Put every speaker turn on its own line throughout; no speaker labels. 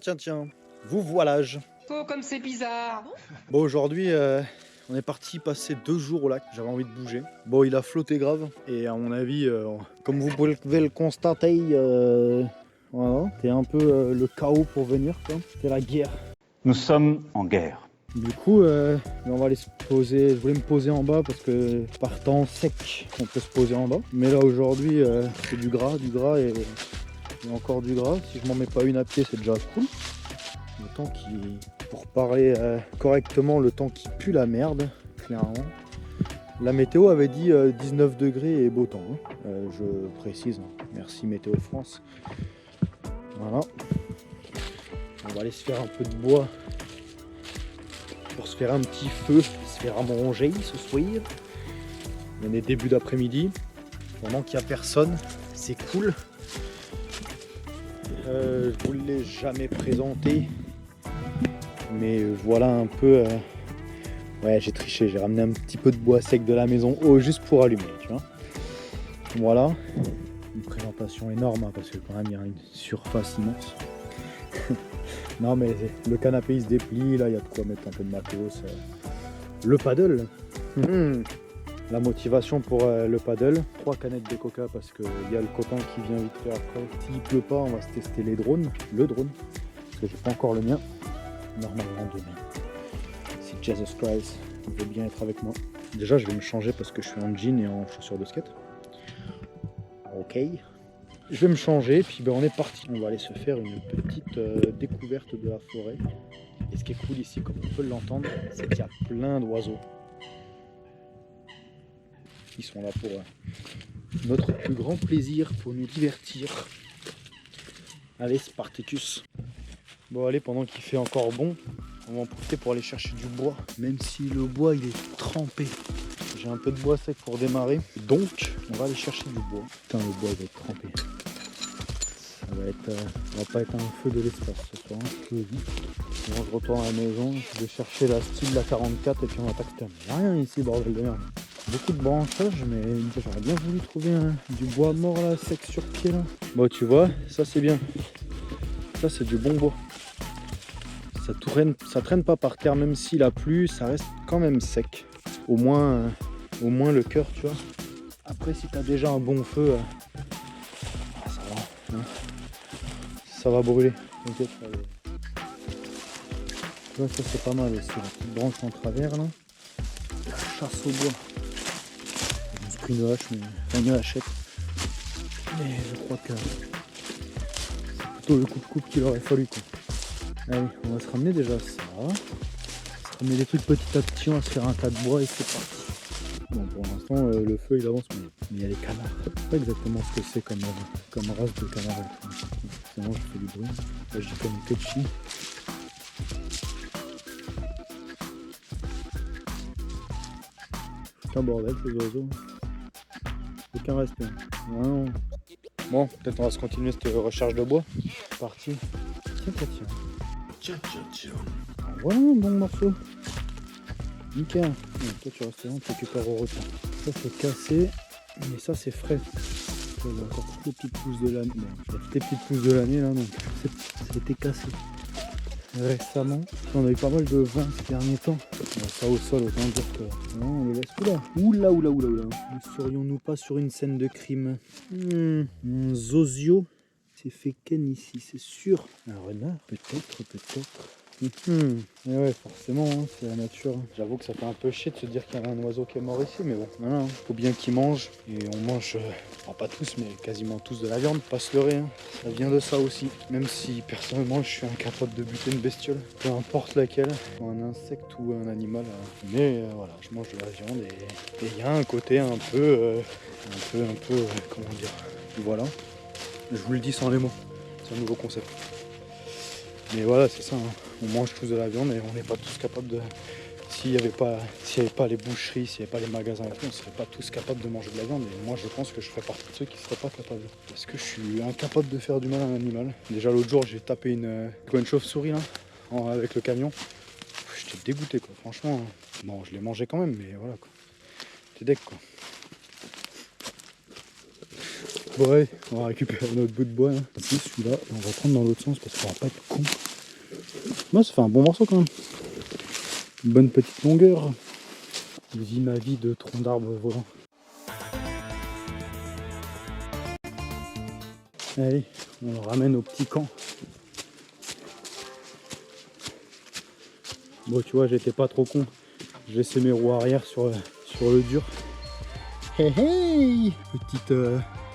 Tiens, vous voilage.
Oh, comme c'est bizarre.
Bon, aujourd'hui, on est parti passer 2 jours au lac. J'avais envie de bouger. Bon, il a flotté grave. Et à mon avis, comme vous pouvez le constater, voilà, c'était un peu le chaos pour venir, quoi. C'était la guerre.
Nous sommes en guerre.
Du coup, on va aller se poser. Je voulais me poser en bas parce que par temps sec, on peut se poser en bas. Mais là, aujourd'hui, c'est du gras et encore du gras. Si je m'en mets pas une à pied, c'est déjà cool. Le temps qui, pour parler correctement, le temps qui pue la merde, clairement. La météo avait dit 19 degrés et beau temps. Hein. Je précise, hein. Merci Météo France. Voilà. On va aller se faire un peu de bois pour se faire un petit feu, se faire à manger ce soir. On est début d'après-midi. Pendant qu'il n'y a personne, c'est cool. Je vous l'ai jamais présenté, mais voilà un peu. Ouais, j'ai triché, j'ai ramené un petit peu de bois sec de la maison juste pour allumer, tu vois. Voilà, une présentation énorme hein, parce que quand même il y a une surface immense. Non mais le canapé il se déplie, là il y a de quoi mettre un peu de matos. Le paddle. La motivation pour le paddle, 3 canettes de coca parce qu'il y a le copain qui vient vite fait après. S'il pleut pas, on va se tester le drone, parce que j'ai pas encore le mien. Normalement demain. Si Jesus Christ veut bien être avec moi. Déjà je vais me changer parce que je suis en jean et en chaussures de skate. Ok. Je vais me changer, puis ben, on est parti. On va aller se faire une petite découverte de la forêt. Et ce qui est cool ici, comme on peut l'entendre, c'est qu'il y a plein d'oiseaux. Ils sont là pour notre plus grand plaisir, pour nous divertir. Allez, Spartacus. Bon allez, pendant qu'il fait encore bon, on va en profiter pour aller chercher du bois. Même si le bois il est trempé. J'ai un peu de bois sec pour démarrer. Donc, on va aller chercher du bois. Putain, le bois il va être trempé. Ça va pas être un feu de l'espace ce soir, hein, je le dis. Bon, je retourne à la maison, je vais chercher la style, la 44 et puis on attaque. Putain, il n'y a rien ici, bordel de merde. Beaucoup de branchages, mais j'aurais bien voulu trouver du bois mort là, sec sur pied là. Bon, tu vois, ça c'est bien. Ça c'est du bon bois. Ça traîne pas par terre, même s'il a plu, ça reste quand même sec. Au moins le cœur, tu vois. Après, si tu as déjà un bon feu, ça va. Hein. Ça va brûler. Okay, là, ça c'est pas mal aussi. La petite branche en travers là. La chasse au bois. Je me suis pris une hache, mais pas une hachette. Mais je crois que c'est plutôt le coupe-coupe qu'il aurait fallu quoi. Allez, on va se ramener déjà ça. On va se ramener des trucs petit à petit, on va se faire un tas de bois et c'est parti. Bon, pour l'instant, le feu il avance, mais il y a les canards. Je sais pas exactement ce que c'est comme race de canard. Sinon, je fais du bruit. Là, je dis comme Ketchi. C'est un bordel ces oiseaux. Aucun respect. Non. Bon, peut-être on va se continuer cette recherche de bois. C'est parti. Tiens. Voilà un bon morceau. Nickel. Ouais, toi tu restes là, on te récupère au retour. Ça c'est cassé, mais ça c'est frais. Il y a encore toutes les petites pousses de l'année. Bon, il y a toutes les petites pousses de l'année là, donc c'était cassé. Récemment, on a eu pas mal de vent ces derniers temps. Bon, ça au sol, autant dire que. Non, on le laisse. Oula. Ne serions-nous pas sur une scène de crime? Un Zozio s'est fait ken ici, c'est sûr. Un renard, peut-être. Et ouais, forcément, hein, c'est la nature. J'avoue que ça fait un peu chier de se dire qu'il y a un oiseau qui est mort ici, mais bon, voilà, faut bien qu'il mange. Et on mange, pas tous, mais quasiment tous de la viande, pas se leurrer. Hein. Ça vient de ça aussi. Même si personnellement, je suis incapable de buter une bestiole, peu importe laquelle, un insecte ou un animal. Mais voilà, je mange de la viande et il y a un côté un peu, comment dire, voilà. Je vous le dis sans les mots, c'est un nouveau concept. Mais voilà, c'est ça, hein. On mange tous de la viande et on n'est pas tous capables de... S'il n'y avait pas les boucheries, s'il n'y avait pas les magasins et tout, on ne serait pas tous capables de manger de la viande. Et moi, je pense que je ferais partie de ceux qui ne seraient pas capables. Parce que je suis incapable de faire du mal à un animal. Déjà, l'autre jour, j'ai tapé une chauve-souris là, avec le camion. J'étais dégoûté, quoi. Franchement, bon, je l'ai mangé quand même, mais voilà, quoi. J'étais deg, quoi. Ouais, on va récupérer notre bout de bois là. Ici, celui-là, et on va prendre dans l'autre sens parce qu'on va pas être con. Moi, ça fait un bon morceau quand même. Une bonne petite longueur. Je vis ma vie de tronc d'arbre volant. Allez, on le ramène au petit camp. Bon, tu vois, j'étais pas trop con. J'ai laissé mes roues arrière sur le dur. Hey hey! Petite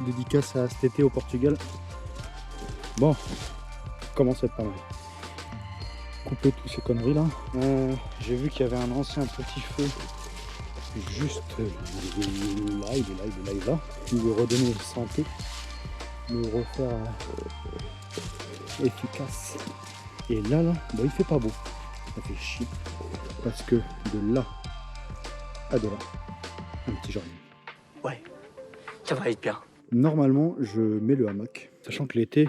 dédicace à cet été au Portugal. Bon, commence à être pas mal. Couper toutes ces conneries là. J'ai vu qu'il y avait un ancien petit feu juste là, il est là. Qui lui redonner santé, le refaire efficace. Et là, bah, il fait pas beau. Ça fait chier. Parce que de là à de là, un petit jardin.
Ouais, ça va être bien.
Normalement, je mets le hamac. Sachant que l'été,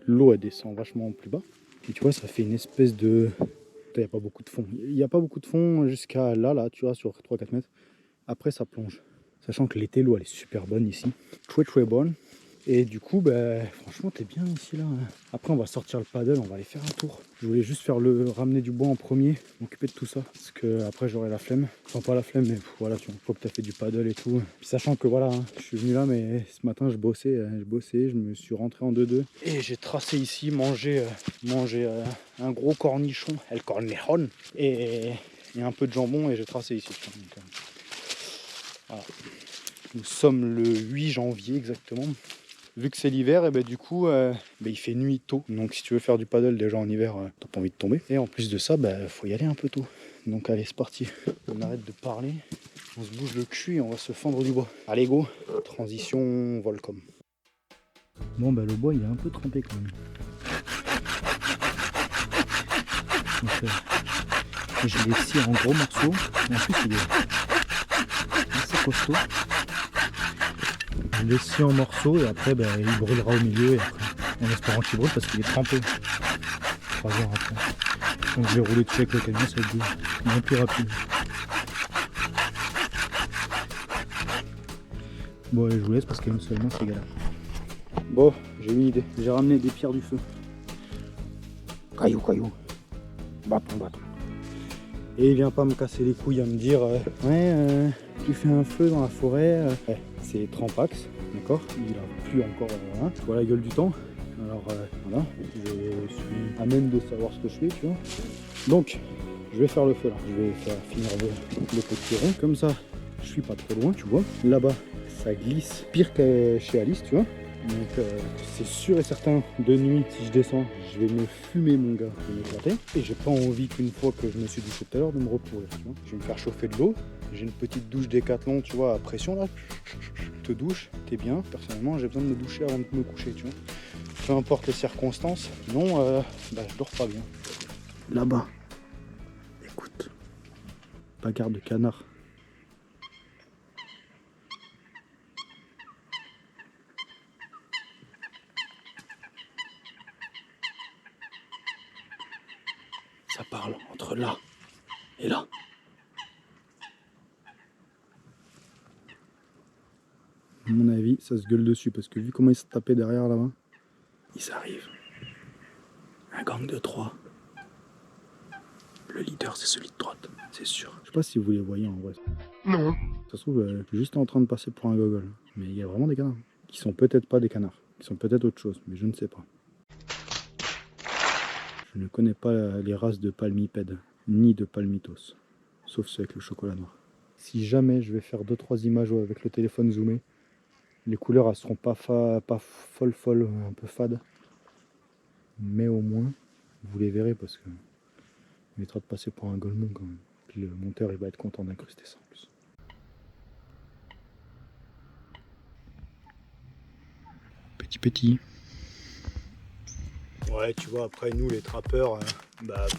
l'eau elle descend vachement plus bas. Et tu vois, ça fait une espèce de... Il n'y a pas beaucoup de fond. Il n'y a pas beaucoup de fond jusqu'à là, tu vois, sur 3-4 mètres. Après, ça plonge. Sachant que l'été, l'eau, elle est super bonne ici. Très bonne. Et du coup, bah, franchement, t'es bien ici, là. Après, on va sortir le paddle, on va aller faire un tour. Je voulais juste ramener du bois en premier, m'occuper de tout ça. Parce que après, j'aurai la flemme. Enfin, pas la flemme, mais voilà, tu vois, une fois que t'as fait du paddle et tout. Puis sachant que voilà, je suis venu là, mais ce matin, je bossais, je me suis rentré en 2-2. Et j'ai tracé ici, manger un gros cornichon, el cornejon, et un peu de jambon, et j'ai tracé ici. Donc, voilà. Nous sommes le 8 janvier exactement. Vu que c'est l'hiver, et ben du coup, il fait nuit tôt. Donc si tu veux faire du paddle déjà en hiver, t'as pas envie de tomber. Et en plus de ça, faut y aller un peu tôt. Donc allez, c'est parti. On arrête de parler, on se bouge le cul et on va se fendre du bois. Allez go, transition Volcom. Bon le bois il est un peu trempé quand même. Donc, je l'ai scié en gros morceaux. Et en plus il est assez costaud. Je l'ai scié en morceaux et après il brûlera au milieu et après, en espérant qu'il brûle parce qu'il est trempé 3 heures après. Donc je vais rouler dessus avec le camion, ça va être bien plus rapide. Bon allez, je vous laisse parce que seulement c'est galère. Bon, j'ai une idée, j'ai ramené des pierres du feu. Caillou, bâton. Et il vient pas me casser les couilles à me dire tu fais un feu dans la forêt. C'est Trampax, d'accord. Il a plu encore, je vois la gueule du temps. Alors voilà, je suis à même de savoir ce que je fais, tu vois. Donc, je vais faire le feu là. Je vais faire finir le petit rond. Comme ça, je suis pas trop loin, tu vois. Là-bas, ça glisse pire que chez Alice, tu vois. Donc c'est sûr et certain, de nuit, si je descends, je vais me fumer mon gars, je vais m'éclater. Et j'ai pas envie qu'une fois que je me suis douché tout à l'heure de me repourrir, tu vois. Je vais me faire chauffer de l'eau. J'ai une petite douche Décathlon, tu vois, à pression là. Te douche, t'es bien. Personnellement, j'ai besoin de me doucher avant de me coucher, tu vois. Peu importe les circonstances, sinon je dors pas bien. Là-bas, écoute, bagarre de canard. Ça parle entre là et là. À mon avis, ça se gueule dessus parce que vu comment ils se tapaient derrière là-bas, ils arrivent. Un gang de 3. Le leader, c'est celui de droite, c'est sûr. Je sais pas si vous les voyez en vrai.
Non.
Ça se trouve, je suis juste en train de passer pour un gogol. Mais il y a vraiment des canards. Qui sont peut-être pas des canards. Qui sont peut-être autre chose, mais je ne sais pas. Je ne connais pas les races de palmipèdes, ni de palmitos. Sauf ceux avec le chocolat noir. Si jamais je vais faire 2-3 images avec le téléphone zoomé, les couleurs elles seront pas folles, un peu fades. Mais au moins, vous les verrez parce que il mettra de passer pour un golemon quand même. Puis le monteur il va être content d'incruster ça en plus. Petit. Ouais, tu vois, après nous les trappeurs,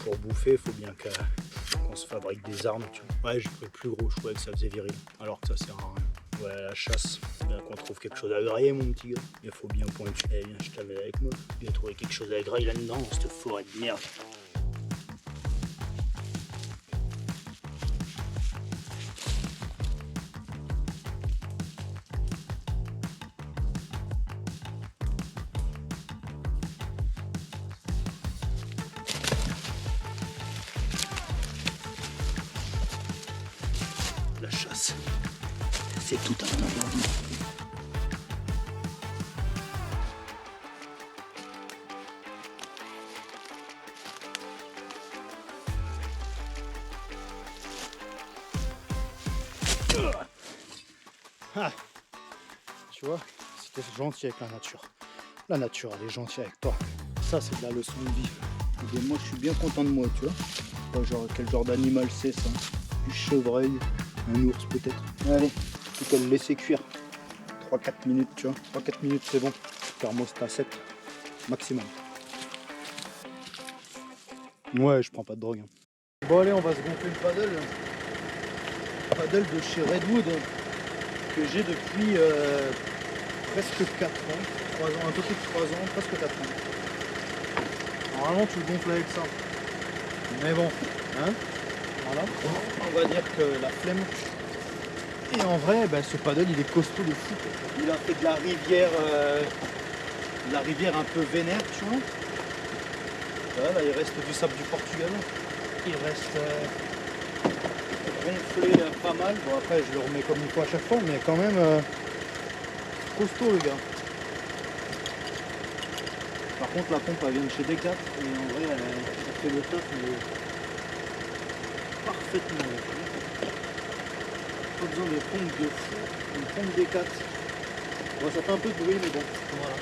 pour bouffer, il faut bien qu'on se fabrique des armes, tu vois. Ouais, j'ai pris le plus gros, je trouvais que ça faisait viril, alors que ça sert à rien. Ouais, la chasse, bien qu'on trouve quelque chose à griller, mon petit gars. Il faut bien pointu. Eh bien, je t'amène avec moi. Bien trouver quelque chose à griller là-dedans, dans cette forêt de merde. C'est tout un environnement. Ah. Tu vois, si t'es gentil avec la nature elle est gentille avec toi. Ça c'est de la leçon de vie. Et moi je suis bien content de moi, tu vois. Pas genre, quel genre d'animal c'est ça? Du chevreuil, un ours peut-être. Allez, tout qu'à le laisser cuire. 3-4 minutes, tu vois. 3-4 minutes c'est bon. Thermostat 7 maximum. Ouais, je prends pas de drogue. Bon allez, on va se gonfler le paddle. Paddle de chez Redwood que j'ai depuis presque 4 ans. 3 ans, un peu plus de 3 ans, presque 4 ans. Normalement tu le gonfles avec ça. Mais bon, hein, voilà. On va dire que la flemme. Et en vrai, ben, ce paddle il est costaud de fou. Il a fait de la rivière un peu vénère, tu vois. Là il reste du sable du Portugal. Il reste gonflé pas mal. Bon après je le remets comme il faut à chaque fois, mais quand même costaud le gars. Par contre la pompe elle vient de chez Decat et en vrai elle fait le taf mais parfaitement. Pas besoin de pompe de fou, une pompe Decat. Bon, ça fait un peu de bruit mais bon, voilà.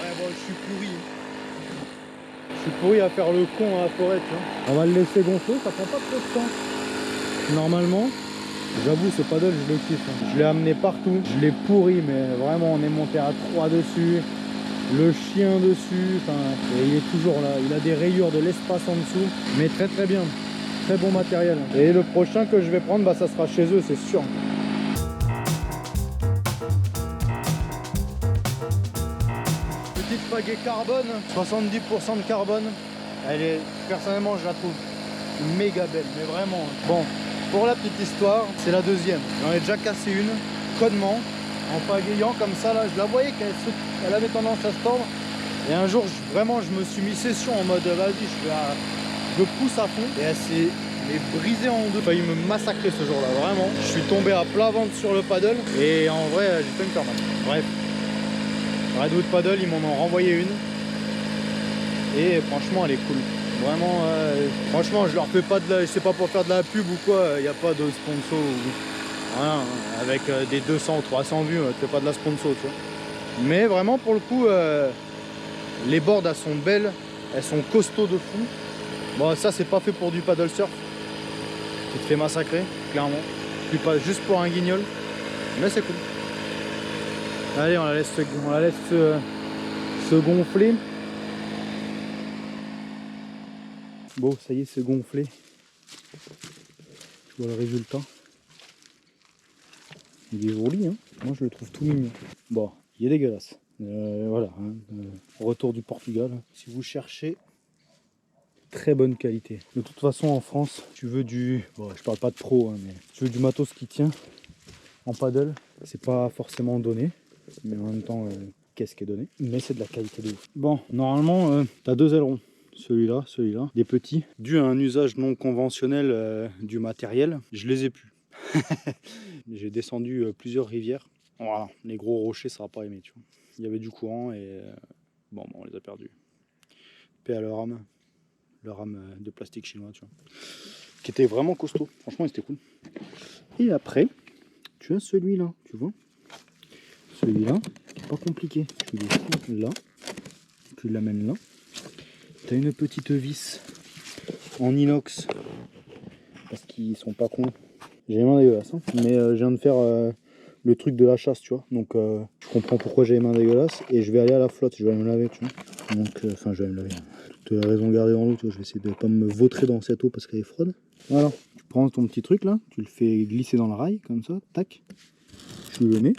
Ouais bon je suis pourri. Je suis pourri à faire le con à la forêt, tu vois. On va le laisser gonfler, ça prend pas trop de temps. Normalement, j'avoue ce paddle je le kiffe. Hein. Je l'ai amené partout, je l'ai pourri mais vraiment on est monté à 3 dessus. Le chien dessus, et il est toujours là, il a des rayures de l'espace en dessous, mais très très bien, très bon matériel. Et le prochain que je vais prendre, bah, ça sera chez eux, c'est sûr. Petite pagaie carbone, 70% de carbone, elle est, personnellement je la trouve méga belle, mais vraiment. Bon, pour la petite histoire, c'est la deuxième, j'en ai déjà cassé une, connement. En pagayant comme ça là, je la voyais qu'elle avait tendance à se tordre et un jour vraiment je me suis mis session en mode vas-y je pousse à fond et elle s'est brisée en deux, failli me massacrer ce jour là vraiment. Je suis tombé à plat ventre sur le paddle et en vrai j'ai fait me faire mal. Bref, Redwood Paddle ils m'en ont renvoyé une et franchement elle est cool. Vraiment franchement je leur fais pas de la, c'est pas pour faire de la pub ou quoi, il n'y a pas de sponsor ou... Voilà, avec des 200 ou 300 vues, tu fais pas de la sponsor, tu vois. Mais vraiment pour le coup, les boards elles sont belles, elles sont costauds de fou. Bon ça c'est pas fait pour du paddle surf, tu te fais massacrer, clairement. Puis pas juste pour un guignol, mais c'est cool. Allez on la laisse se gonfler. Bon ça y est c'est gonflé. Tu vois le résultat. Il est joli, hein. Moi je le trouve tout mignon. Bon, il est dégueulasse. Voilà, hein. Retour du Portugal. Si vous cherchez, très bonne qualité. De toute façon en France, tu veux du... Bon, je parle pas de pro, hein, mais tu veux du matos qui tient en paddle, c'est pas forcément donné. Mais en même temps, qu'est-ce qui est donné? Mais c'est de la qualité de ouf. Bon, normalement, tu as deux ailerons. Celui-là, des petits. Dû à un usage non conventionnel du matériel, je les ai plus. J'ai descendu plusieurs rivières. Voilà, les gros rochers ça n'a pas aimé, tu vois. Il y avait du courant et bon on les a perdus. Paix à leur âme de plastique chinois, tu vois, qui était vraiment costaud. Franchement c'était cool. Et après tu as celui-là, tu vois, celui-là qui est pas compliqué. Tu le fous là, tu l'amènes là. Tu as une petite vis en inox parce qu'ils sont pas cons. J'ai les mains dégueulasses, hein. Mais je viens de faire le truc de la chasse, tu vois. Donc je comprends pourquoi j'ai les mains dégueulasses et je vais aller à la flotte, je vais aller me laver, tu vois. Donc enfin je vais aller me laver. Toute raison de garder dans l'eau, tu vois. Je vais essayer de pas me vautrer dans cette eau parce qu'elle est froide. Voilà, tu prends ton petit truc là, tu le fais glisser dans le rail comme ça, tac. Tu le mets,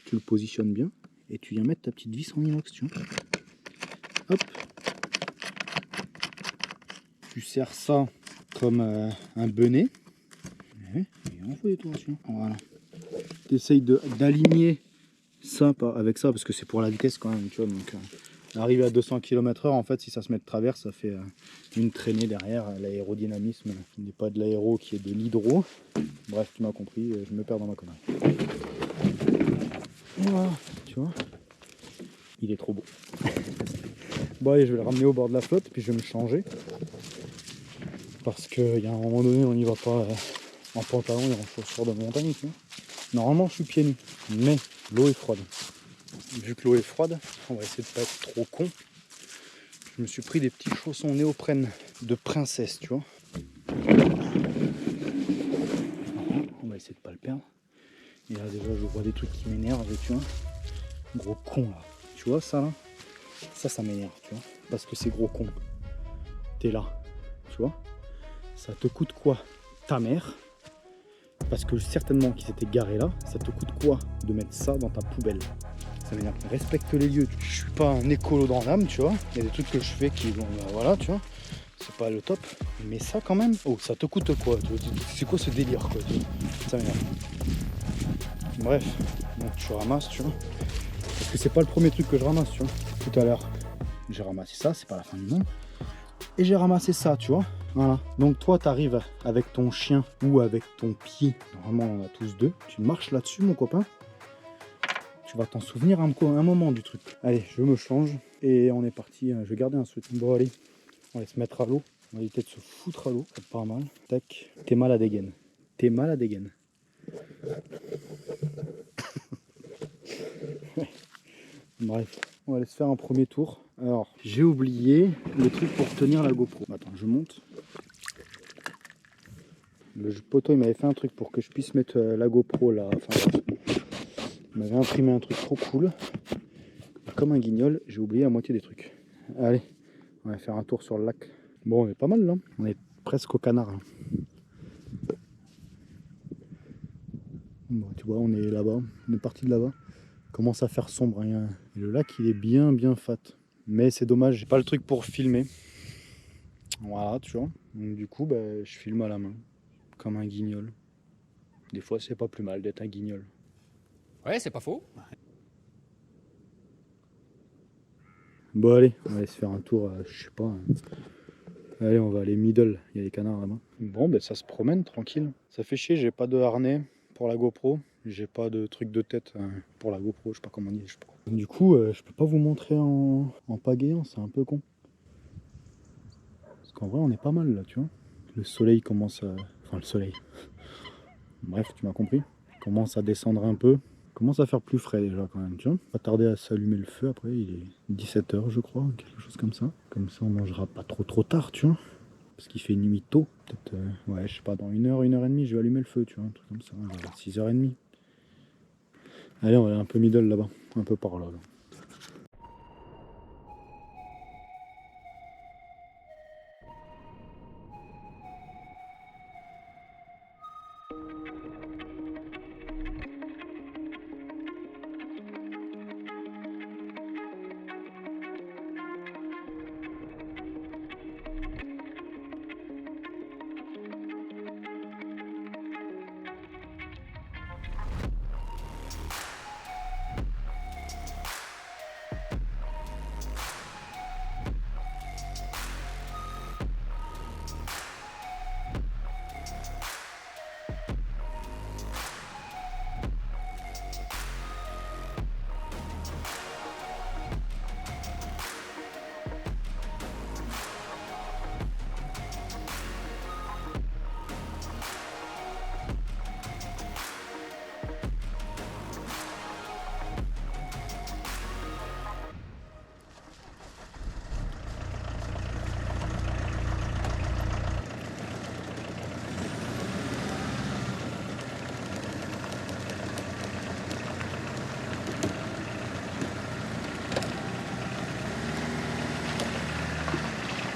tu le positionnes bien et tu viens mettre ta petite vis en inox, tu vois. Hop. Tu serres ça comme un benet. Et on fait des tours dessus. Voilà. Tu essayes d'aligner ça avec ça parce que c'est pour la vitesse quand même, tu vois. Donc Arrivé à 200 km/h, en fait, si ça se met de travers, ça fait une traînée derrière. L'aérodynamisme n'est pas de l'aéro qui est de l'hydro. Bref, tu m'as compris, je me perds dans ma connerie. Voilà, tu vois, il est trop beau. Bon allez, je vais le ramener au bord de la flotte, puis je vais me changer. Parce qu'il y a un moment donné, on n'y va pas en pantalon et en chaussures de montagne. Tu vois. Normalement, je suis pieds nus, mais l'eau est froide. Vu que l'eau est froide, on va essayer de pas être trop con. Je me suis pris des petits chaussons néoprène de princesse, tu vois. On va essayer de pas le perdre. Et là déjà, je vois des trucs qui m'énervent, tu vois. Gros con là. Tu vois ça là? Ça m'énerve, tu vois. Parce que c'est gros con. T'es là, tu vois. Ça te coûte quoi? Ta mère. Parce que certainement qu'ils s'étaient garés là. Ça te coûte quoi de mettre ça dans ta poubelle? Ça m'énerve. Respecte les lieux. Je suis pas un écolo dans l'âme, tu vois. Il y a des trucs que je fais qui vont, voilà, tu vois. C'est pas le top. Mais ça quand même, oh, ça te coûte quoi? C'est quoi ce délire quoi? Ça m'énerve. Bref, donc tu ramasses, tu vois. Parce que c'est pas le premier truc que je ramasse, tu vois. Tout à l'heure, j'ai ramassé ça, c'est pas la fin du monde. Et j'ai ramassé ça, tu vois. Voilà. Donc toi, tu arrives avec ton chien ou avec ton pied. Normalement, on a tous deux. Tu marches là-dessus, mon copain. Tu vas t'en souvenir un moment du truc. Allez, je me change et on est parti. Je vais garder un sweat. Bon, allez, on va se mettre à l'eau. On va éviter de se foutre à l'eau. C'est pas mal. Tac. T'es mal à dégaine. T'es mal à dégaine. Bref, on va aller se faire un premier tour. Alors, j'ai oublié le truc pour tenir la GoPro. Attends, je monte. Le poteau, il m'avait fait un truc pour que je puisse mettre la GoPro là. Enfin, il m'avait imprimé un truc trop cool. Comme un guignol, j'ai oublié la moitié des trucs. Allez, on va faire un tour sur le lac. Bon, on est pas mal là. On est presque au canard. Là. Bon, tu vois, on est là-bas. On est parti de là-bas. Commence à faire sombre. Hein. Et le lac, il est bien fat. Mais c'est dommage, j'ai pas le truc pour filmer. Voilà, tu vois. Donc du coup, bah, je filme à la main. Comme un guignol. Des fois, c'est pas plus mal d'être un guignol.
Ouais, c'est pas faux.
Bon, allez, on va aller se faire un tour, je sais pas. Hein. Allez, on va aller middle. Il y a les canards là-bas. Bon, ben ça se promène tranquille. Ça fait chier, j'ai pas de harnais pour la GoPro. J'ai pas de truc de tête pour la GoPro, je sais pas comment on dit. Je sais pas. Du coup, je peux pas vous montrer en pagayant, c'est un peu con. Parce qu'en vrai, on est pas mal là, tu vois. Le soleil commence à. Enfin, le soleil. Bref, tu m'as compris. Commence à descendre un peu. Commence à faire plus frais déjà quand même, tu vois. Pas tarder à s'allumer le feu après, il est 17h je crois, quelque chose comme ça. Comme ça on mangera pas trop tard, tu vois. Parce qu'il fait nuit tôt. Peut-être, ouais, je sais pas, dans 1h et demie, je vais allumer le feu, tu vois, un truc comme ça. 6h30. Allez, on va aller un peu middle là-bas, un peu par là.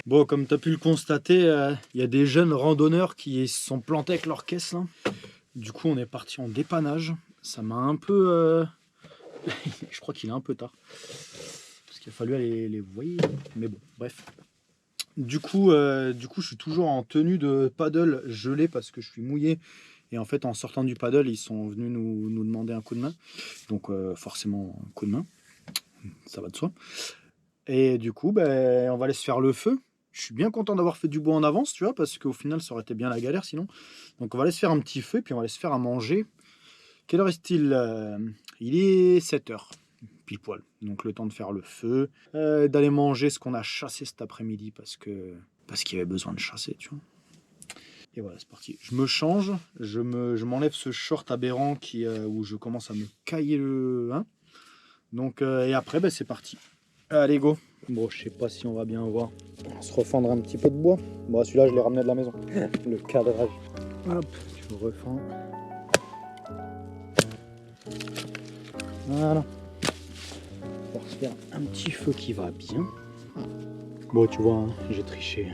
Bon, comme tu as pu le constater, il y a des jeunes randonneurs qui se sont plantés avec leur caisse. Là. Du coup, on est parti en dépannage. Ça m'a un peu... je crois qu'il est un peu tard. Parce qu'il a fallu aller les voyer. Mais bon, bref. Du coup, je suis toujours en tenue de paddle gelée parce que je suis mouillé. Et en fait, en sortant du paddle, ils sont venus nous demander un coup de main. Donc, forcément, un coup de main. Ça va de soi. Et du coup, ben, on va aller se faire le feu. Je suis bien content d'avoir fait du bois en avance, tu vois, parce qu'au final, ça aurait été bien la galère sinon. Donc on va aller se faire un petit feu, puis on va aller se faire à manger. Quelle heure est-il? Il est 7h, pile poil. Donc le temps de faire le feu, d'aller manger ce qu'on a chassé cet après-midi, parce qu'il y avait besoin de chasser, tu vois. Et voilà, c'est parti. Je me change, je m'enlève ce short aberrant où je commence à me cailler le... Hein. Donc, et après, ben, c'est parti. Allez, go. Bon, je sais pas si on va bien voir. On va se refendre un petit peu de bois. Bon, celui-là, je l'ai ramené de la maison. Le cadrage. Hop, tu le refends. Voilà. On va se faire un petit feu qui va bien. Bon, tu vois, hein, j'ai triché.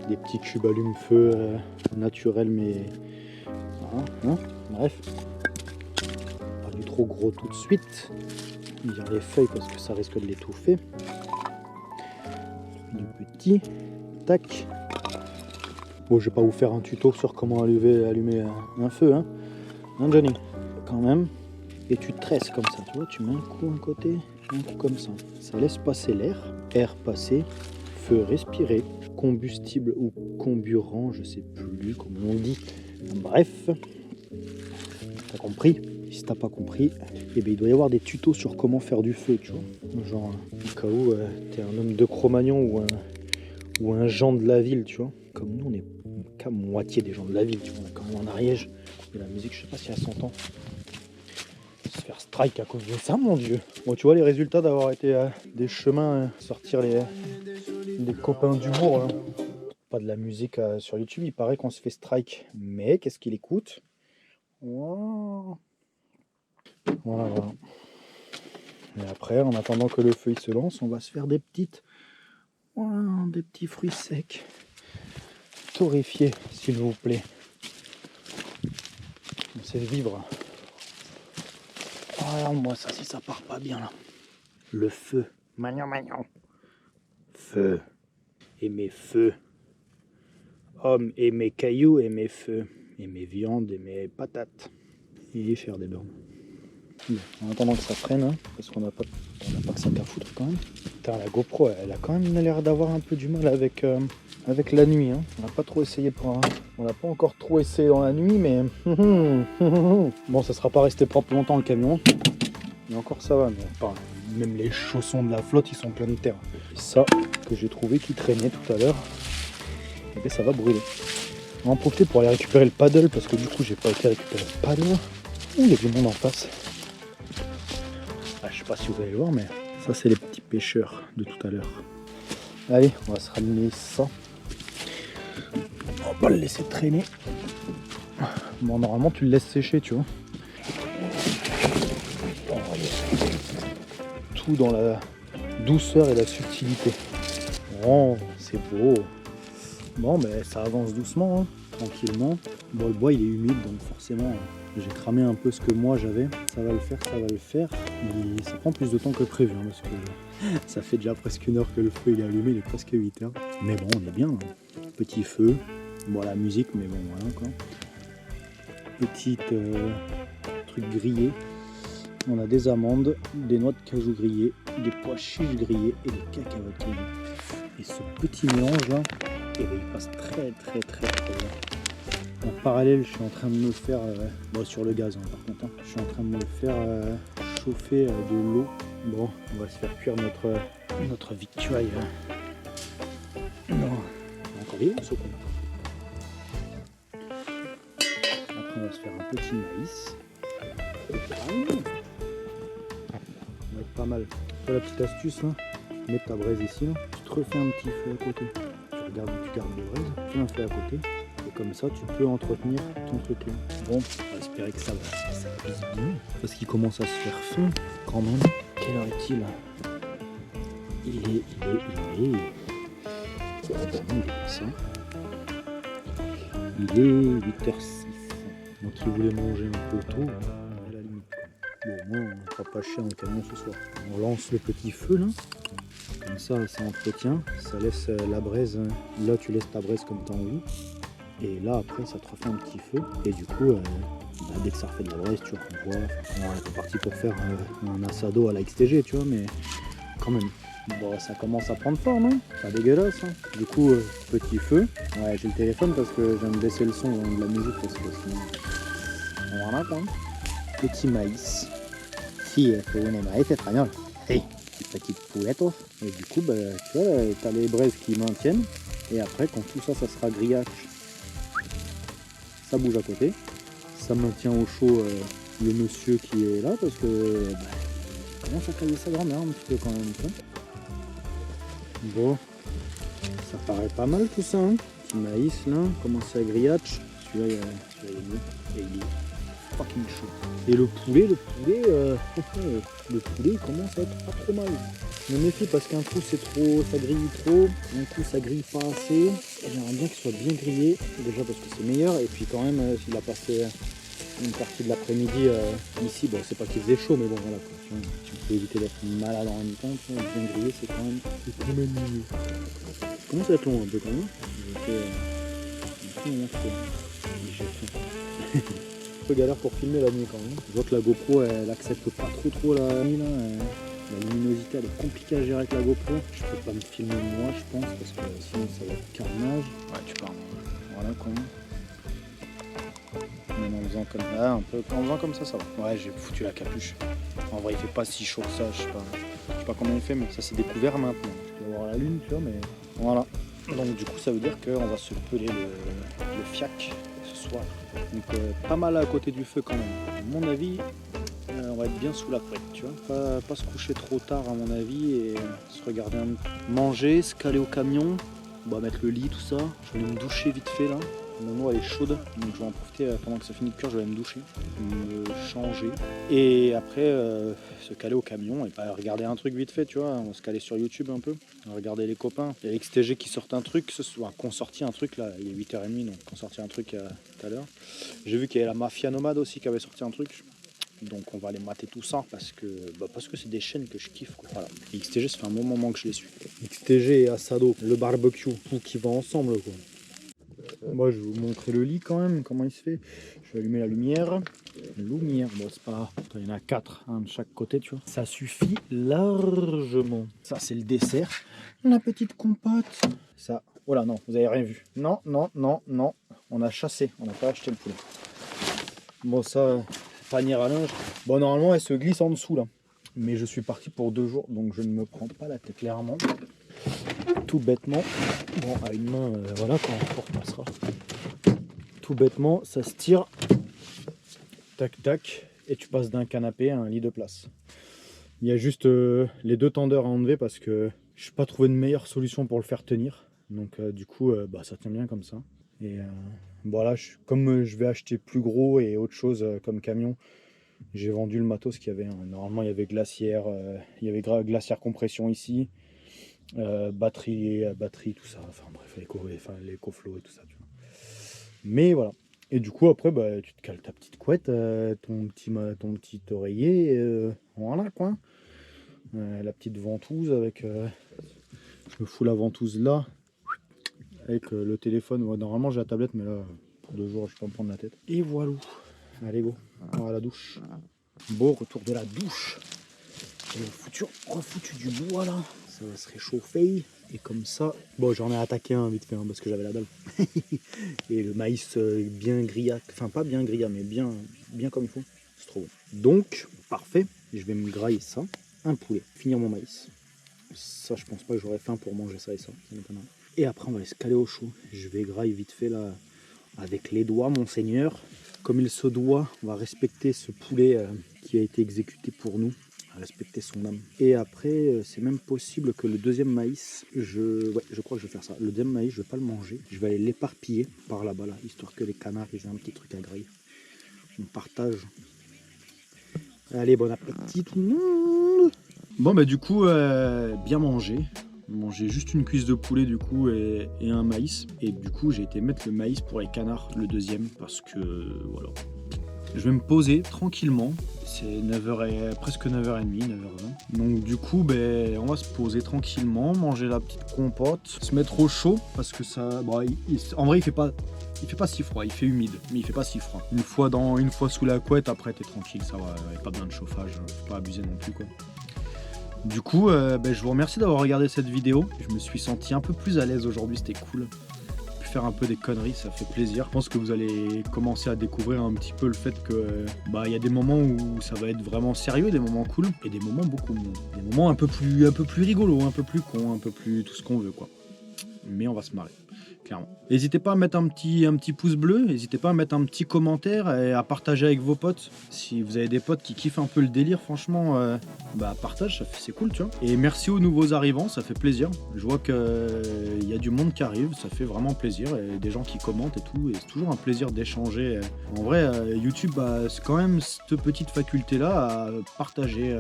Des petits cubes allume-feu naturels, mais... Voilà, hein, bref. Pas du trop gros tout de suite. Dire les feuilles parce que ça risque de l'étouffer. Du petit. Tac. Bon, je vais pas vous faire un tuto sur comment allumer un feu, hein. Hein, Johnny? Quand même. Et tu tresses comme ça, tu vois, tu mets un coup d'un côté, un coup comme ça. Ça laisse passer l'air. Air passé. Feu respiré. Combustible ou comburant, je sais plus comment on dit. Bref, t'as compris? Si t'as pas compris, eh bien, il doit y avoir des tutos sur comment faire du feu, tu vois. Genre, au cas où t'es un homme de Cro-Magnon ou un Jean de la ville, tu vois. Comme nous, on est qu'à moitié des gens de la ville, tu vois. On est quand même en Ariège. Et la musique, je sais pas si elle s'entend. Se faire strike à cause de ça, mon Dieu. Bon, tu vois les résultats d'avoir été des chemins, sortir les copains d'humour, là. Pas de la musique sur YouTube, il paraît qu'on se fait strike. Mais qu'est-ce qu'il écoute? Wow. Voilà, voilà. Et après, en attendant que le feu il se lance, on va se faire des petits fruits secs. Torréfiés, s'il vous plaît. C'est vivre. Oh, moi ça, si ça part pas bien là. Le feu. Magnon, magnon. Feu. Et mes feux. Hommes et mes cailloux et mes feux. Et mes viandes et mes patates. Et faire des dents. Bon, en attendant que ça prenne, hein, parce qu'on n'a pas que ça qu'à foutre quand même. Putain, la GoPro, elle a quand même l'air d'avoir un peu du mal avec la nuit. Hein. On n'a pas trop essayé on n'a pas encore trop essayé dans la nuit, mais bon, ça sera pas resté propre longtemps le camion. Mais encore ça va, mais pas. Même les chaussons de la flotte, ils sont pleins de terre. Et ça, que j'ai trouvé qui traînait tout à l'heure, et bien ça va brûler. On va en profiter pour aller récupérer le paddle, parce que du coup, j'ai pas été récupérer le paddle. Ouh, il y a du monde en face. Ah, je sais pas si vous allez le voir, mais ça, c'est les petits pêcheurs de tout à l'heure. Allez, on va se ramener ça. On va pas le laisser traîner. Bon, normalement, tu le laisses sécher, tu vois. Tout dans la douceur et la subtilité. Oh, c'est beau. Bon, ben ça avance doucement, hein, tranquillement. Bon, le bois il est humide, donc forcément j'ai cramé un peu ce que moi j'avais. Ça va le faire. Mais ça prend plus de temps que prévu, hein, parce que ça fait déjà presque 1 heure que le feu il est allumé, il est presque 8h. Mais bon, on est bien. Hein. Petit feu. Bon, la musique, mais bon, voilà quoi. Petite truc grillé. On a des amandes, des noix de cajou grillées, des pois chiches grillés et des cacahuètes grillées. Et ce petit mélange là, et bien, il passe très bien. En parallèle, je suis en train de me faire, bon, sur le gaz hein, par contre, hein, je suis en train de me faire chauffer de l'eau. Bon, on va se faire cuire notre victuaille. Hein. Non, encore vivant ce con. Après, on va se faire un petit maïs. On va être pas mal. La petite astuce là, mettre ta braise ici, là. Tu te refais un petit feu à côté. Tu gardes le braise, tu un feu à côté. Et comme ça, tu peux entretenir ton truc là. Bon, on va espérer que ça cuise bien. Parce qu'il commence à se faire faim quand même. Quelle heure est-il là? Il est. Il est 8h06. Donc il voulait manger un peu tôt, à la limite. Bon, moi, on ne fera pas chier dans le camion ce soir. On lance le petit feu là. Comme ça entretient, ça laisse la braise. Là, tu laisses ta braise comme tu as envie. Et là, après, ça te refait un petit feu. Et du coup, dès que ça refait de la braise, tu renvoies. On est parti pour faire un assado à la XTG, tu vois, mais quand même. Bon, ça commence à prendre forme, hein. Pas dégueulasse, hein. Du coup, petit feu. Ouais, j'ai le téléphone parce que je viens de baisser le son de la musique parce que sinon... Voilà quoi. Petit maïs. Si, faut une maïs espagnol. Hey, petite poulette. Et du coup, bah, tu vois, t'as les braises qui maintiennent. Et après, quand tout ça, ça sera grillage, ça bouge à côté. Ça maintient au chaud le monsieur qui est là parce que bah, commence à cailler sa grand-mère un petit peu quand même. Tu vois. Bon, ça paraît pas mal tout ça. Hein. Petit maïs là, commence à grillage. Celui-là, il est mieux. Et il est fucking chaud. Et le poulet, il commence à être pas trop mal. Je me méfie parce qu'un coup c'est trop, ça grille trop, un coup ça grille pas assez. J'aimerais bien qu'il soit bien grillé, déjà parce que c'est meilleur. Et puis quand même, s'il a passé une partie de l'après-midi ici, bon c'est pas qu'il faisait chaud, mais bon voilà quoi. Si on peut éviter d'être malade en même temps, bien grillé c'est quand même mieux. Ça commence à être long un peu quand même. Un peu galère pour filmer la nuit quand même. Je vois que la GoPro elle accepte pas trop la nuit là. La luminosité elle est compliquée à gérer avec la GoPro. Je peux pas me filmer moi je pense parce que sinon ça va être carnage. Ouais tu parles. Voilà quoi. Même en faisant comme ça, un peu en faisant comme ça va. Ouais j'ai foutu la capuche. En vrai il fait pas si chaud que ça, je sais pas combien il fait mais ça c'est découvert maintenant. Je dois voir la lune tu vois mais voilà. Donc du coup ça veut dire qu'on va se peler le fiac ce soir. Donc pas mal à côté du feu quand même. À mon avis, on va être bien sous la couette, tu vois. Pas se coucher trop tard à mon avis et se regarder manger, se caler au camion, on va mettre le lit, tout ça. Je vais aller me doucher vite fait là. Mon eau elle est chaude, donc je vais en profiter pendant que ça finit de cuire, je vais aller me doucher, me changer. Et après se caler au camion et pas regarder un truc vite fait, tu vois. On va se caler sur YouTube un peu, on va regarder les copains. Il y a XTG qui sort un truc, qu'on sortit un truc là, il est 8h30 donc qu'on sortit un truc tout à l'heure. J'ai vu qu'il y avait la Mafia Nomade aussi qui avait sorti un truc. Donc on va aller mater tout ça parce que c'est des chaînes que je kiffe quoi. Voilà. Et XTG ça fait un bon moment que je les suis. XTG et Asado, le barbecue, tout qui va ensemble quoi. Moi je vais vous montrer le lit quand même, comment il se fait. Je vais allumer la lumière. Bon c'est pas. Il y en a 4 de chaque côté tu vois. Ça suffit largement. Ça c'est le dessert. La petite compote. Ça. Oh là non, vous avez rien vu. Non. On a chassé, on n'a pas acheté le poulet. Bon ça. Panière à linge. Bon normalement elle se glisse en dessous là. Mais je suis parti pour 2 jours donc je ne me prends pas la tête clairement. Tout bêtement. Bon à une main voilà quand on repassera. Tout bêtement ça se tire. Tac tac. Et tu passes d'un canapé à un lit de place. Il y a juste les 2 tendeurs à enlever parce que je n'ai pas trouvé de meilleure solution pour le faire tenir. Donc du coup ça tient bien comme ça. Et voilà, comme je vais acheter plus gros et autre chose comme camion, j'ai vendu le matos qu'il y avait. Normalement, il y avait glacière, glacière compression ici, batterie, tout ça. Enfin bref, les coflots et tout ça. Tu vois. Mais voilà. Et du coup, après, tu te cales ta petite couette, ton petit oreiller, voilà quoi. La petite ventouse avec. Je me fous la ventouse là. Avec le téléphone, normalement j'ai la tablette mais là pour 2 jours je peux me prendre la tête. Et voilà, allez go, on va à la douche. Beau retour de la douche. J'ai refoutu du bois là, ça va se réchauffer. Et comme ça, bon j'en ai attaqué un vite fait parce que j'avais la dalle. Et le maïs bien grillade, enfin pas bien grillade mais bien comme il faut, c'est trop bon. Donc parfait, je vais me grailler ça, un poulet, finir mon maïs. Ça je pense pas que j'aurais faim pour manger ça et ça m'étonnerait. Et après on va aller se caler au chaud. Je vais grailler vite fait là avec les doigts monseigneur. Comme il se doit, on va respecter ce poulet qui a été exécuté pour nous. On va respecter son âme. Et après c'est même possible que le deuxième maïs, je crois que je vais faire ça. Le deuxième maïs je vais pas le manger. Je vais aller l'éparpiller par là-bas là, histoire que les canards ils aient un petit truc à grailler. On partage. Allez bon appétit tout le monde. Bon du coup bien mangé. Manger juste une cuisse de poulet du coup et un maïs. Et du coup j'ai été mettre le maïs pour les canards, le deuxième, parce que voilà. Je vais me poser tranquillement. C'est 9h, presque 9h30, 9h20. Donc du coup on va se poser tranquillement, manger la petite compote, se mettre au chaud parce que ça. En vrai il fait pas si froid, il fait humide, mais il fait pas si froid. Une fois sous la couette, après t'es tranquille, ça va, il n'y a pas besoin de chauffage, faut pas abuser non plus quoi. Du coup, je vous remercie d'avoir regardé cette vidéo. Je me suis senti un peu plus à l'aise aujourd'hui, c'était cool. Faire un peu des conneries, ça fait plaisir. Je pense que vous allez commencer à découvrir un petit peu le fait que il y a des moments où ça va être vraiment sérieux, des moments cool et des moments beaucoup moins. Des moments un peu plus rigolos, un peu plus cons, un peu plus tout ce qu'on veut quoi. Mais on va se marrer, clairement. N'hésitez pas à mettre un petit pouce bleu, n'hésitez pas à mettre un petit commentaire et à partager avec vos potes. Si vous avez des potes qui kiffent un peu le délire, franchement, partage, c'est cool, tu vois. Et merci aux nouveaux arrivants, ça fait plaisir. Je vois qu'il y a du monde qui arrive, ça fait vraiment plaisir. Et des gens qui commentent et tout, et c'est toujours un plaisir d'échanger. En vrai, YouTube, c'est quand même cette petite faculté-là à partager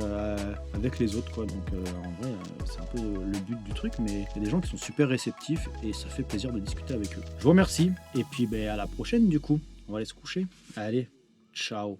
avec les autres, quoi. Donc en vrai, c'est un peu le but du truc, mais il y a des gens qui sont super réceptifs et ça fait plaisir de discuter avec eux. Je vous remercie et puis à la prochaine du coup. On va aller se coucher. Allez, ciao.